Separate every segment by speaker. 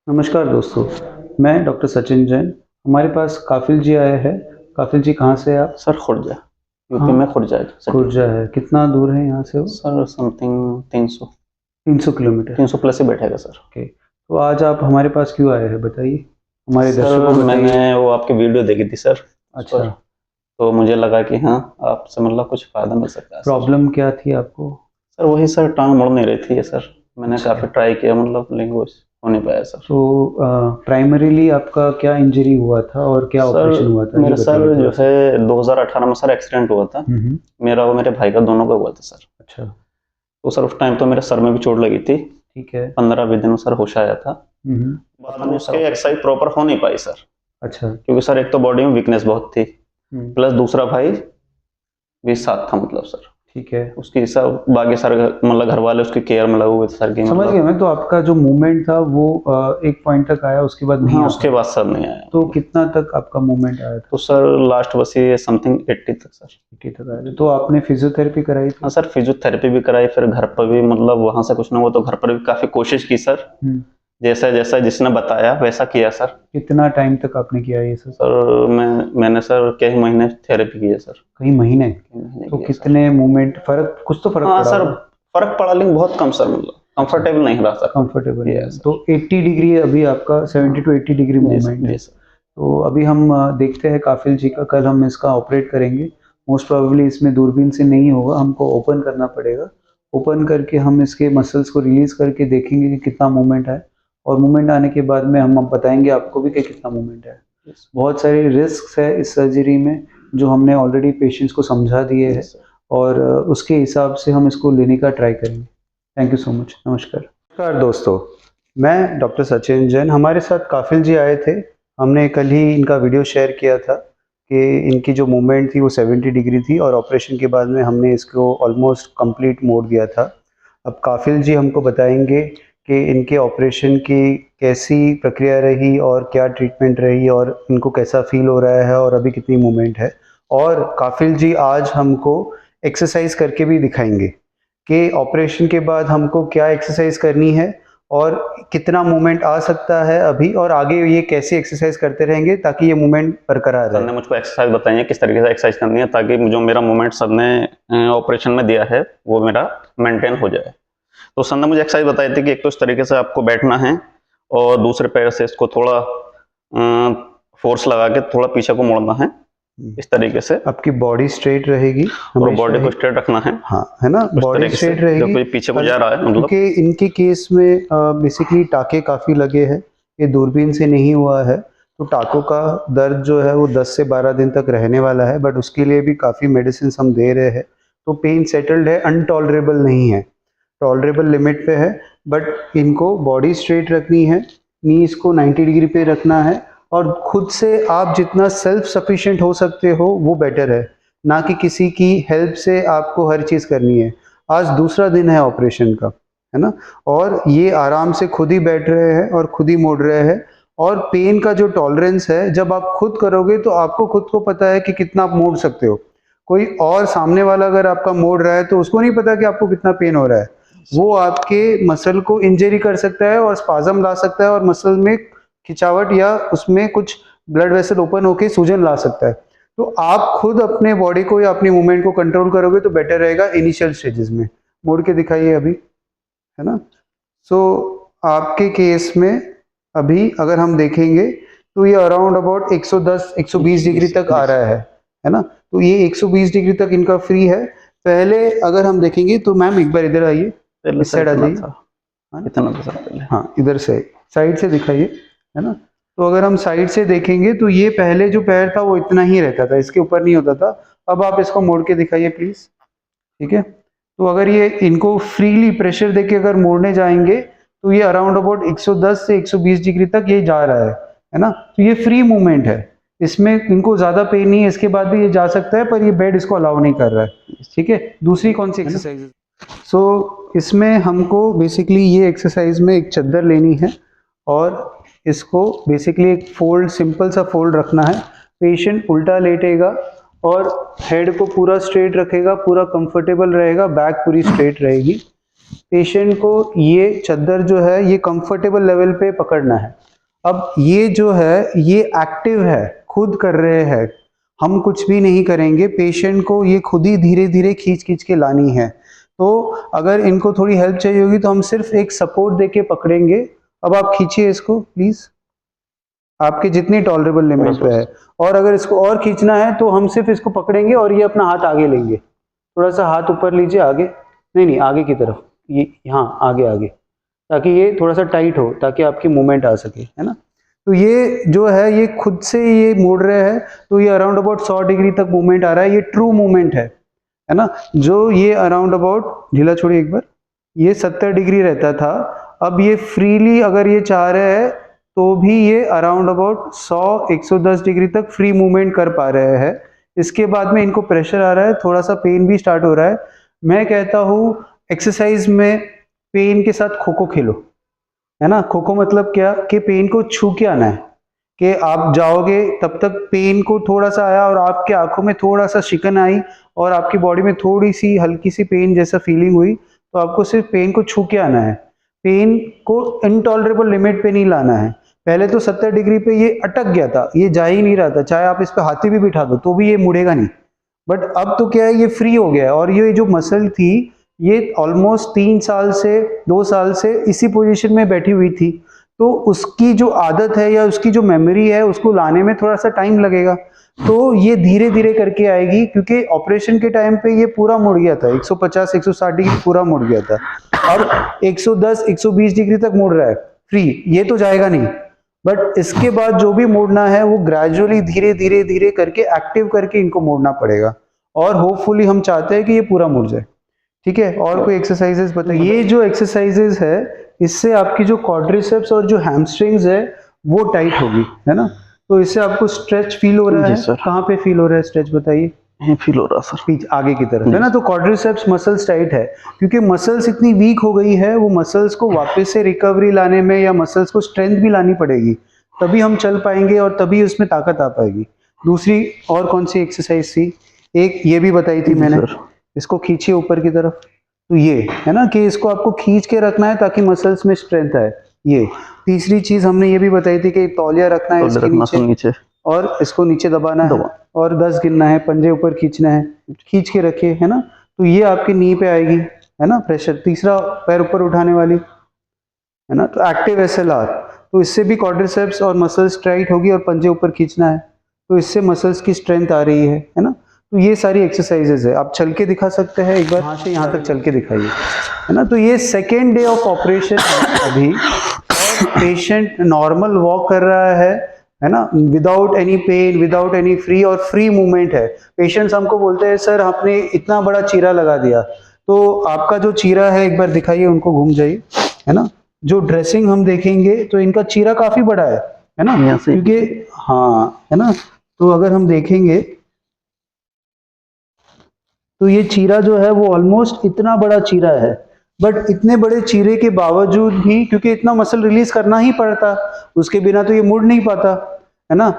Speaker 1: नमस्कार दोस्तों, मैं डॉक्टर सचिन जैन। हमारे पास काफिल जी आए हैं। काफिल जी कहाँ से हैं आप?
Speaker 2: सर खुर्जा, यूपी
Speaker 1: हाँ,
Speaker 2: में खुर्जा है सिटी।
Speaker 1: खुर्जा है। कितना दूर है यहाँ से वो?
Speaker 2: Sir something 300
Speaker 1: 300 kilometre.
Speaker 2: 300 प्लस ही बैठेगा सर।
Speaker 1: ओके, तो आज आप हमारे पास क्यों आए हैं बताइए, हमारे
Speaker 2: सर
Speaker 1: दर्शकों को
Speaker 2: मैंने
Speaker 1: बताइए।
Speaker 2: वो आपकी वीडियो देखी थी सर उस पर,
Speaker 1: अच्छा,
Speaker 2: तो मुझे लगा कि हाँ आपसे मतलब कुछ फ़ायदा मिल सकता है सर।
Speaker 1: प्रॉब्लम क्या थी आपको?
Speaker 2: सर वही सर, टांग मुड़ नहीं रही थी ये सर। मैंने
Speaker 1: अच्छा,
Speaker 2: काफ़ी ट्राई किया मतलब, लेकिन कुछ हो नहीं पाया सर।
Speaker 1: तो प्राइमरीली आपका क्या इंजरी हुआ था और क्या
Speaker 2: सर
Speaker 1: ऑपरेशन हुआ था, ये
Speaker 2: मेरा सर
Speaker 1: बताइए
Speaker 2: जो
Speaker 1: थोड़ा
Speaker 2: है
Speaker 1: सा।
Speaker 2: 2018 में सर एक्सीडेंट हुआ था।
Speaker 1: हम्म।
Speaker 2: मेरा और मेरे भाई का दोनों का हुआ था सर।
Speaker 1: अच्छा,
Speaker 2: तो सर उस टाइम तो मेरे सर में भी चोट लगी थी।
Speaker 1: ठीक है।
Speaker 2: 15-20 दिन में सर होश आया था।
Speaker 1: हम्म।
Speaker 2: बाद में उसके एक्सरसाइज प्रॉपर हो नहीं पाई सर,
Speaker 1: अच्छा।
Speaker 2: क्योंकि सर एक तो बॉडी में वीकनेस बहुत थी,
Speaker 1: हम्म।
Speaker 2: प्लस दूसरा भाई भी साथ था मतलब सर।
Speaker 1: ठीक है,
Speaker 2: उसकी सब बाकी सर मतलब घर वाले उसकी केयर में लगे हुए थे सर की
Speaker 1: समझ गया
Speaker 2: मतलब।
Speaker 1: मैं। तो आपका जो मूवमेंट था वो एक पॉइंट तक आया, उसके बाद नहीं
Speaker 2: हाँ
Speaker 1: आ
Speaker 2: उसके
Speaker 1: पाया।
Speaker 2: बाद सर नहीं आया
Speaker 1: तो
Speaker 2: मतलब।
Speaker 1: कितना तक आपका मूवमेंट आया
Speaker 2: तो
Speaker 1: था?
Speaker 2: सर लास्ट बस ये समथिंग 80 तक सर।
Speaker 1: 80 तक आया था। तो आपने फिजियोथेरेपी कराई
Speaker 2: हाँ
Speaker 1: थी?
Speaker 2: सर फिजियोथेरेपी भी कराई, फिर घर पर भी मतलब वहां से कुछ ना हुआ तो घर पर भी काफी कोशिश की सर।
Speaker 1: हम्म।
Speaker 2: जैसा जैसा जिसने बताया वैसा किया सर।
Speaker 1: कितना टाइम तक आपने किया ये सब?
Speaker 2: सर मैंने सर कई महीने थेरेपी की है सर।
Speaker 1: कई महीने?
Speaker 2: कई महीने
Speaker 1: तो
Speaker 2: किया सर।
Speaker 1: कितने मूवमेंट फर्क, कुछ तो फर्क
Speaker 2: हाँ
Speaker 1: पड़ा
Speaker 2: सर,
Speaker 1: होगा।
Speaker 2: फर्क पड़ा लेकिन बहुत कम सर, मतलब
Speaker 1: अच्छा,
Speaker 2: कंफर्टेबल नहीं रहा सर।
Speaker 1: कंफर्टेबल नहीं
Speaker 2: ये है
Speaker 1: है तो
Speaker 2: सर।
Speaker 1: 80 डिग्री अभी आपका,
Speaker 2: हाँ
Speaker 1: 70 टू 80 डिग्री
Speaker 2: जी सर,
Speaker 1: मूवमेंट है।
Speaker 2: जी सर।
Speaker 1: तो अभी हम देखते हैं काफिल जी का। कल हम इसका ऑपरेट करेंगे। मोस्ट प्रोबेबली इसमें दूरबीन से नहीं होगा, हमको ओपन करना पड़ेगा। ओपन करके हम इसके मसल्स को रिलीज करके देखेंगे कि कितना मूवमेंट है। और मूवमेंट आने के बाद में हम बताएंगे आपको भी कि कितना मूवमेंट है।
Speaker 2: Yes,
Speaker 1: बहुत सारे रिस्क है इस सर्जरी में, जो हमने ऑलरेडी पेशेंट्स को समझा दिए हैं।
Speaker 2: yes, sir.
Speaker 1: और उसके हिसाब से हम इसको लेने का ट्राई करेंगे। Thank you so much. नमस्कार। नमस्कार दोस्तों, मैं डॉक्टर सचिन जैन। हमारे साथ काफिल जी आए थे। हमने कल ही इनका वीडियो शेयर किया था कि इनकी जो मूवमेंट थी वो 70 डिग्री थी, और ऑपरेशन के बाद में हमने इसको ऑलमोस्ट कंप्लीट मोड़ दिया था। अब काफिल जी हमको बताएंगे कि इनके ऑपरेशन की कैसी प्रक्रिया रही और क्या ट्रीटमेंट रही और इनको कैसा फील हो रहा है और अभी कितनी मूवमेंट है। और काफिल जी आज हमको एक्सरसाइज करके भी दिखाएंगे कि ऑपरेशन के बाद हमको क्या एक्सरसाइज करनी है और कितना मूवमेंट आ सकता है अभी, और आगे ये कैसे एक्सरसाइज करते रहेंगे ताकि ये मूवमेंट बरकरार
Speaker 2: सर
Speaker 1: रहे।
Speaker 2: ने मुझको एक्सरसाइज बताई है किस तरीके से एक्सरसाइज करनी है, ताकि जो मेरा मूवमेंट सर ने ऑपरेशन में दिया है वो मेरा मेंटेन हो जाए। तो सर ने मुझे एक्सरसाइज बताई थी कि एक तो इस तरीके से आपको बैठना है, और दूसरे पैर से इसको थोड़ा फोर्स लगा के थोड़ा पीछे को मोड़ना है, इस तरीके से।
Speaker 1: आपकी बॉडी स्ट्रेट रहेगी
Speaker 2: और
Speaker 1: हमेशा
Speaker 2: बॉडी
Speaker 1: ही।
Speaker 2: को स्ट्रेट रखना है
Speaker 1: हाँ, है ना,
Speaker 2: उस
Speaker 1: बॉडी
Speaker 2: तरीके से,
Speaker 1: स्ट्रेट रहेगी।
Speaker 2: देखो ये पीछे को जा रहा है मतलब।
Speaker 1: क्योंकि इनके केस में बेसिकली टाके काफ़ी लगे हैं, ये दूरबीन से नहीं हुआ है। तो टाकों का दर्द जो है वो 10 से 12 दिन तक रहने वाला है, बट उसके लिए भी काफ़ी मेडिसिन हम दे रहे हैं। तो पेन सेटल्ड है, अनटॉलरेबल नहीं है, टॉलरेबल लिमिट पे है। बट इनको बॉडी स्ट्रेट रखनी है, नीज को 90 डिग्री पे रखना है, और खुद से आप जितना सेल्फ सफिशिएंट हो सकते हो वो बेटर है, ना कि किसी की हेल्प से आपको हर चीज़ करनी है। आज दूसरा दिन है ऑपरेशन का, है ना, और ये आराम से खुद ही बैठ रहे हैं और खुद ही मोड़ रहे हैं। और पेन का जो टॉलरेंस है, जब आप खुद करोगे तो आपको खुद को पता है कि कितना आप मोड़ सकते हो। कोई और सामने वाला अगर आपका मोड़ रहा है तो उसको नहीं पता कि आपको कितना पेन हो रहा है। वो आपके मसल को इंजरी कर सकता है और स्पाज्म ला सकता है, और मसल में खिंचावट या उसमें कुछ ब्लड वेसल ओपन होकर सूजन ला सकता है। तो आप खुद अपने बॉडी को या अपनी मूवमेंट को कंट्रोल करोगे तो बेटर रहेगा इनिशियल स्टेजेस में। मोड़ के दिखाइए अभी, है ना। सो आपके केस में अभी अगर हम देखेंगे तो ये अराउंड अबाउट 110 120 डिग्री तक आ रहा है ना। तो ये 120 डिग्री तक इनका फ्री है। पहले अगर हम देखेंगे तो मैम एक बार इधर आइए,
Speaker 2: पहले
Speaker 1: इस
Speaker 2: सर
Speaker 1: साइड आ
Speaker 2: इतना
Speaker 1: जाइए।
Speaker 2: था,
Speaker 1: हाँ,
Speaker 2: इतना था सर पहले।
Speaker 1: हाँ, इधर से साइड से दिखाइए, है ना। तो अगर हम साइड से देखेंगे तो ये पहले जो पैर था वो इतना ही रहता था, इसके ऊपर नहीं होता था। अब आप इसको मोड़ के दिखाइए प्लीज। ठीक है, तो अगर ये इनको फ्रीली प्रेशर देके अगर मोड़ने जाएंगे तो ये अराउंड अबाउट 110 से 120 डिग्री तक ये जा रहा है ना। तो ये फ्री मूवमेंट है, इसमें इनको ज्यादा पेन नहीं है, इसके बाद भी ये जा सकता है, पर ये बेड इसको अलाउ नहीं कर रहा है। ठीक है, दूसरी कौन सी एक्सरसाइज? सो इसमें हमको बेसिकली ये एक्सरसाइज में एक चद्दर लेनी है, और इसको बेसिकली एक फोल्ड, सिंपल सा फोल्ड रखना है। पेशेंट उल्टा लेटेगा और हेड को पूरा स्ट्रेट रखेगा, पूरा कंफर्टेबल रहेगा, बैक पूरी स्ट्रेट रहेगी। पेशेंट को ये चद्दर जो है ये कंफर्टेबल लेवल पे पकड़ना है। अब ये जो है ये एक्टिव है, खुद कर रहे हैं, हम कुछ भी नहीं करेंगे, पेशेंट को ये खुद ही धीरे धीरे खींच खींच के लानी है। तो अगर इनको थोड़ी हेल्प चाहिए होगी तो हम सिर्फ एक सपोर्ट देके पकड़ेंगे। अब आप खींचिए इसको प्लीज, आपके जितनी टॉलरेबल लिमिट पे है। और अगर इसको और खींचना है तो हम सिर्फ इसको पकड़ेंगे और ये अपना हाथ आगे लेंगे, थोड़ा सा हाथ ऊपर लीजिए, आगे नहीं आगे की तरफ, ये यहाँ आगे आगे, ताकि ये थोड़ा सा टाइट हो, ताकि आपकी मूवमेंट आ सके, है ना। तो ये जो है ये खुद से ये मोड़ रहे हैं, तो ये अराउंड अबाउट 100 डिग्री तक मूवमेंट आ रहा है, ये ट्रू मूवमेंट है ना। जो ये अराउंड अबाउट, ढीला छोड़िए एक बार, ये 70 डिग्री रहता था, अब ये फ्रीली अगर ये चाह रहे हैं तो भी ये अराउंड अबाउट 100-110 डिग्री तक फ्री मूवमेंट कर पा रहे हैं। इसके बाद में इनको प्रेशर आ रहा है, थोड़ा सा पेन भी स्टार्ट हो रहा है। मैं कहता हूँ एक्सरसाइज में पेन के साथ खो खो खेलो, है ना। खो खो मतलब क्या कि पेन को छू के आना है, कि आप जाओगे तब तक पेन को थोड़ा सा आया और आपके आंखों में थोड़ा सा शिकन आई और आपकी बॉडी में थोड़ी सी हल्की सी पेन जैसा फीलिंग हुई, तो आपको सिर्फ पेन को छू के आना है, पेन को इनटॉलरेबल लिमिट पे नहीं लाना है। पहले तो 70 डिग्री पे ये अटक गया था, ये जा ही नहीं रहा था, चाहे आप इस पे हाथी भी बिठा दो तो भी ये मुड़ेगा नहीं। बट अब तो क्या है, ये फ्री हो गया है और ये जो मसल थी ये ऑलमोस्ट 3 साल से 2 साल से इसी पोजीशन में बैठी हुई थी, तो उसकी जो आदत है या उसकी जो मेमोरी है उसको लाने में थोड़ा सा टाइम लगेगा। तो ये धीरे धीरे करके आएगी, क्योंकि ऑपरेशन के टाइम पे ये पूरा मुड़ गया था, 150-160 डिग्री पूरा मुड़ गया था। अब 110-120 डिग्री तक मुड़ रहा है फ्री, ये तो जाएगा नहीं। बट इसके बाद जो भी मोड़ना है वो ग्रेजुअली धीरे धीरे धीरे करके एक्टिव करके इनको मोड़ना पड़ेगा, और होपफुली हम चाहते हैं कि ये पूरा मुड़ जाए। ठीक है, और कोई एक्सरसाइजेस बताइए। ये जो एक्सरसाइजेस है इससे आपकी जो क्वाड्रिसेप्स और जो हैमस्ट्रिंग्स है वो टाइट होगी, है ना। तो इससे आपको स्ट्रेच फील हो रहा है, कहाँ पे फील हो रहा है स्ट्रेच बताइए।
Speaker 2: फील हो रहा सर,
Speaker 1: पीछे आगे की तरफ, है ना। तो क्वाड्रिसेप्स मसल्स टाइट है, क्योंकि मसल्स इतनी वीक हो गई है, वो मसल्स को वापस से रिकवरी लाने में या मसल्स को स्ट्रेंथ भी लानी पड़ेगी, तभी हम चल पाएंगे और तभी उसमें ताकत आ पाएगी। दूसरी और कौन सी एक्सरसाइज थी, एक ये भी बताई थी मैंने, इसको खींचिए ऊपर की तरफ, तो ये है ना कि इसको आपको खींच के रखना है ताकि मसल्स में स्ट्रेंथ आए। ये तीसरी चीज हमने ये भी बताई थी कि तौलिया रखना है इसके नीचे और इसको नीचे दबाना है और 10 गिनना है, पंजे ऊपर खींचना है, खींच के रखिए, है ना। तो ये आपकी नी पे आएगी, है ना, प्रेशर। तीसरा पैर ऊपर उठाने वाली, है ना, तो एक्टिव SLR, तो इससे भी क्वाड्रिसेप्स और मसल्स टाइट होगी और पंजे ऊपर खींचना है, तो इससे मसल्स की स्ट्रेंथ आ रही है ना। तो ये सारी एक्सरसाइजेज है। आप चल के दिखा सकते हैं एक बार, यहाँ से यहाँ तक चल के दिखाइए, है ना। तो ये सेकेंड डे ऑफ ऑपरेशन है अभी, और पेशेंट नॉर्मल वॉक कर रहा है ना, without any pain, without any free movement है। पेशेंट्स हमको बोलते हैं सर आपने इतना बड़ा चीरा लगा दिया, तो आपका जो चीरा है एक बार दिखाइए, उनको घूम जाइए, है ना। जो ड्रेसिंग हम देखेंगे तो इनका चीरा काफी बड़ा है ना, क्योंकि हाँ, है ना। तो अगर हम देखेंगे तो ये चीरा जो है वो ऑलमोस्ट इतना बड़ा चीरा है, बट इतने बड़े चीरे के बावजूद भी, क्योंकि इतना मसल रिलीज करना ही पड़ता, उसके बिना तो ये मुड़ नहीं पाता, है ना।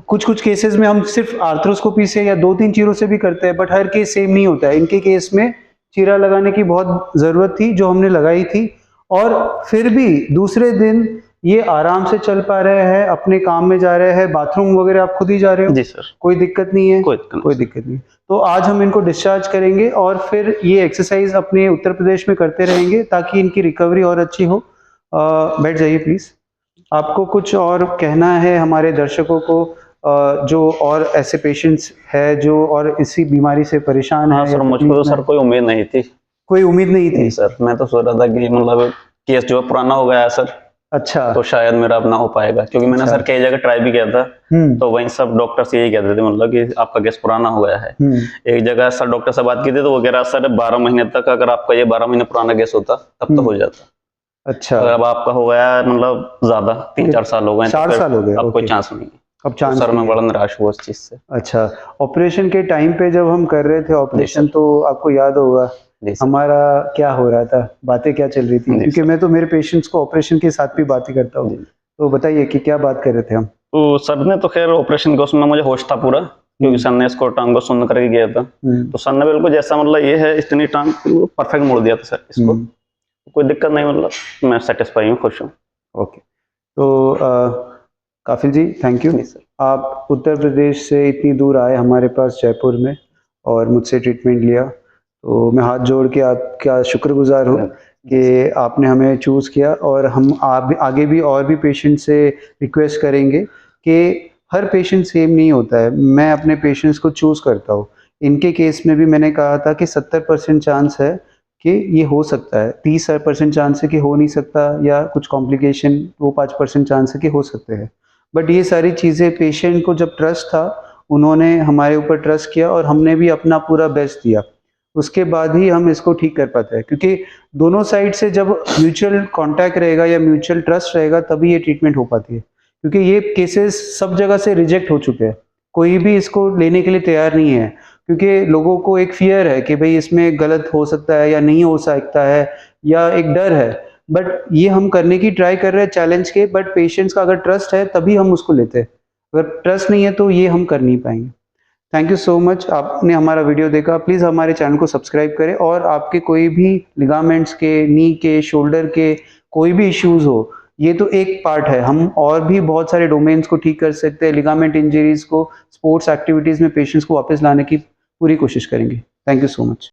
Speaker 1: कुछ केसेस में हम सिर्फ आर्थ्रोस्कोपी से या 2-3 चीरों से भी करते हैं, बट हर केस सेम नहीं होता है। इनके केस में चीरा लगाने की बहुत जरूरत थी, जो हमने लगाई थी, और फिर भी दूसरे दिन ये आराम से चल पा रहे हैं, अपने काम में जा रहे हैं, बाथरूम वगैरह आप खुद ही जा रहे हो।
Speaker 2: जी सर,
Speaker 1: कोई दिक्कत नहीं है,
Speaker 2: कोई दिक्कत नहीं।
Speaker 1: तो आज हम इनको डिस्चार्ज करेंगे और फिर ये एक्सरसाइज अपने उत्तर प्रदेश में करते रहेंगे ताकि इनकी रिकवरी और अच्छी हो। बैठ जाइए प्लीज। आपको कुछ और कहना है हमारे दर्शकों को, जो और ऐसे पेशेंट्स है जो और इसी बीमारी से परेशान है?
Speaker 2: सर मुझको तो सर कोई उम्मीद नहीं थी।
Speaker 1: कोई उम्मीद नहीं थी
Speaker 2: सर, मैं तो सोच रहा था कि मतलब केस जो पुराना हो गया है सर, अच्छा, तो शायद मेरा अपना हो पाएगा, क्योंकि मैंने सर कई जगह ट्राई भी किया था, तो वहीं सब डॉक्टर्स यही कहते थे मतलब कि आपका केस पुराना हो गया है। एक जगह सर डॉक्टर से बात की थी तो वो कह रहा सर 12 महीने तक अगर आपका ये 12 महीने पुराना केस होता तब तो हो जाता। अच्छा, अगर अब आपका हो गया मतलब ज्यादा 3-4 साल हो गए,
Speaker 1: 4 साल हो गए,
Speaker 2: अब कोई चांस नहीं,
Speaker 1: अब चांस
Speaker 2: सर मैं बड़ा निराश हुआ इस चीज से।
Speaker 1: अच्छा, ऑपरेशन के टाइम पे जब हम कर रहे थे ऑपरेशन, तो आपको याद होगा हमारा क्या हो रहा था, बातें क्या चल रही थी, क्योंकि मैं तो मेरे पेशेंट्स को ऑपरेशन के साथ भी बातें करता हूँ। तो बताइए कि क्या बात कर रहे थे हम।
Speaker 2: तो सर ने तो खैर ऑपरेशन के उसमें मुझे होश था पूरा, क्योंकि सर ने इसको टांग को सुन्न करके गया था, तो सर ने बिल्कुल जैसा मतलब ये है इतनी टांग परफेक्ट मोड़ दिया था सर इसको, कोई दिक्कत नहीं, मतलब मैं सेटिस्फाई हूँ, खुश हूँ।
Speaker 1: ओके, तो काफिल जी थैंक यू।
Speaker 2: जी सर।
Speaker 1: आप उत्तर प्रदेश से इतनी दूर आए हमारे पास जयपुर में और मुझसे ट्रीटमेंट लिया, तो मैं हाथ जोड़ के आपका शुक्रगुजार हूँ कि आपने हमें चूज़ किया। और हम आगे भी और भी पेशेंट से रिक्वेस्ट करेंगे कि हर पेशेंट सेम नहीं होता है। मैं अपने पेशेंट्स को चूज़ करता हूँ। इनके केस में भी मैंने कहा था कि 70% चांस है कि ये हो सकता है, 30% चांस है कि हो नहीं सकता, या कुछ कॉम्प्लिकेशन वो 5% चांस है कि हो सकते हैं। बट ये सारी चीज़ें पेशेंट को जब ट्रस्ट था, उन्होंने हमारे ऊपर ट्रस्ट किया और हमने भी अपना पूरा बेस्ट दिया। उसके बाद ही हम इसको ठीक कर पाते हैं, क्योंकि दोनों साइड से जब म्यूचुअल कॉन्टैक्ट रहेगा या म्यूचुअल ट्रस्ट रहेगा तभी ये ट्रीटमेंट हो पाती है। क्योंकि ये केसेस सब जगह से रिजेक्ट हो चुके हैं, कोई भी इसको लेने के लिए तैयार नहीं है, क्योंकि लोगों को एक फ़ियर है कि भई इसमें गलत हो सकता है या नहीं हो सकता है, या एक डर है। बट ये हम करने की ट्राई कर रहे हैं चैलेंज के, बट पेशेंट्स का अगर ट्रस्ट है तभी हम उसको लेते हैं। अगर ट्रस्ट नहीं है तो ये हम कर नहीं पाएँगे। थैंक यू सो मच, आपने हमारा वीडियो देखा। प्लीज़ हमारे चैनल को सब्सक्राइब करें, और आपके कोई भी लिगामेंट्स के, नी के, शोल्डर के कोई भी इश्यूज़ हो, ये तो एक पार्ट है। हम और भी बहुत सारे डोमेन्स को ठीक कर सकते हैं। लिगामेंट इंजरीज़ को स्पोर्ट्स एक्टिविटीज़ में पेशेंट्स को वापस लाने की पूरी कोशिश करेंगे। Thank you so much.